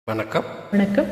வணக்கம். வணக்கம்.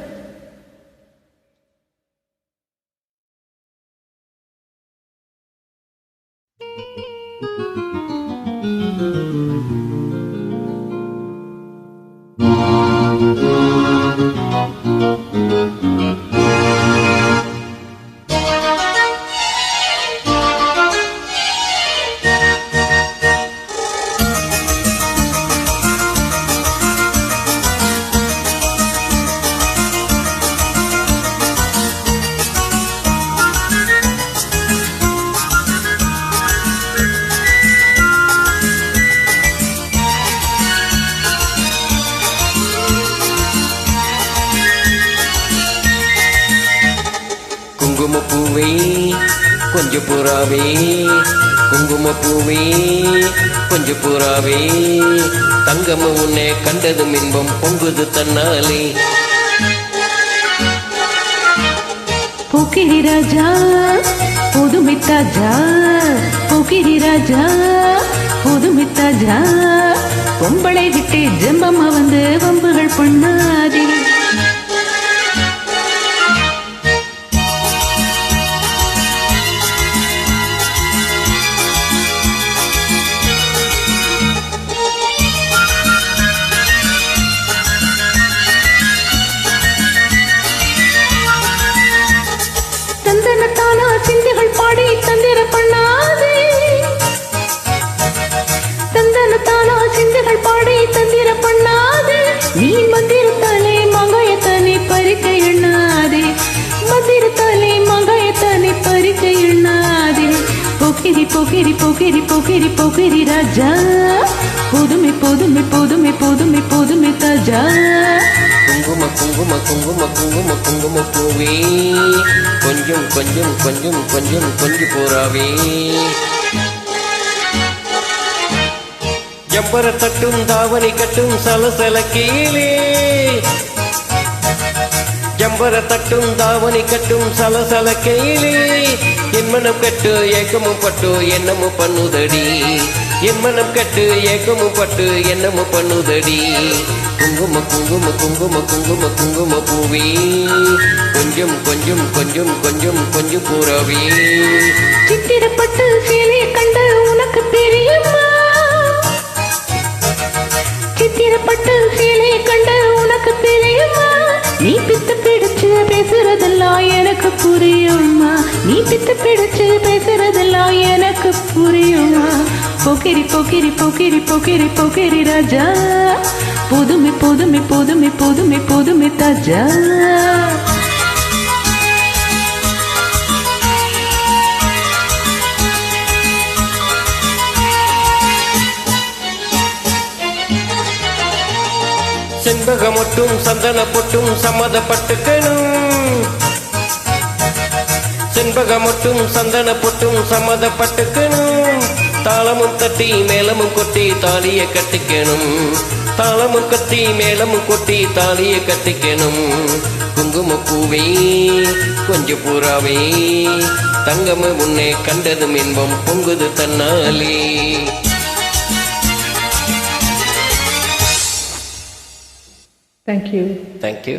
குங்குமப்பூவே கொஞ்சம் புறாவே, குங்குமப்பூவே கொஞ்சம் புறாவே, தங்கம உன்னை கண்டதும் இன்பம் பொங்குது தன்னாலே. போக்கிரி ராஜா புதுமை தாஜா, போக்கிரி ராஜா புதுமை தாஜா, பொம்பளை விட்டு ஜம்பம்மா வந்து வம்புகள் பண்ணாதே. தந்தனத்தானா சிந்துகள் பாடி தந்திர பண்ணாதே, தந்தனத்தானா சிந்துகள் பாடி தந்திர பண்ணாதே. நீ மந்திரத்தாலே மங்காயத்தானே பறிக்க எண்ணாதே, மந்திரத்தாலே மங்காயத்தானே பறிக்க எண்ணாதே. போக்கிரி போக்கிரி போக்கிரி போக்கிரி போக்கிரி ராஜா, புதுமை புதுமை புதுமை புதுமை புதுமை தாஜா. குங்கும குங்கும குங்கும குங்கும குங்கும பூவே கொஞ்சம் கொஞ்சம் கொஞ்சம் கொஞ்சம் கொஞ்சம் புறாவே, ஜம்பர தட்டும் தாவணி கட்டும் சலசல கீழே, ஜம்பர தட்டும் தாவணி கட்டும் சலசல கீழே, என் மனம் கட்டு ஏக்கமும் பட்டு என்னமும் பண்ணுதடி, என் மனம் கட்டு ஏக்கமும் பட்டு என்னமும் பண்ணுதடி. குங்கும குங்கும குங்கும குங்கும குங்கும பூவே கொஞ்சம் கொஞ்சம் கொஞ்சம் கொஞ்சம் கொஞ்சம் புறாவே. சித்திரப்பட்டு சேலையை கண்ட உனக்கு தெரியுமா, சித்திரப்பட்டு சேலையை கண்ட உனக்கு தெரியுமா. நீ பித்து பிடிச்சு பேசுறதெல்லாம் எனக்கு புரியுமா, நீ பித்து பிடிச்சு பேசுறதெல்லாம் எனக்கு புரியுமா. போக்கிரி போக்கிரி போக்கிரி போக்கிரி போக்கிரி ராஜா, புதுமை புதுமை புதுமை புதுமை புதுமை தாஜா. செண்பகமொட்டும் சந்தன பொட்டும் சம்மதப்பட்டுக்கணும், செண்பகமொட்டும் சந்தன பொட்டும் சம்மதப்பட்டுக்கணும். தாளமும் தட்டி மேளமும் கொட்டி தாலிய கட்டிக்கணும், தாளமும் கட்டி மேளமும் கொட்டி தாலிய கட்டிக்கணும். குங்கும பூவே கொஞ்சம் புறாவே, தங்கம உன்னை கண்டதும் இன்பம் பொங்குது தன்னாலே. Thank you. Thank you.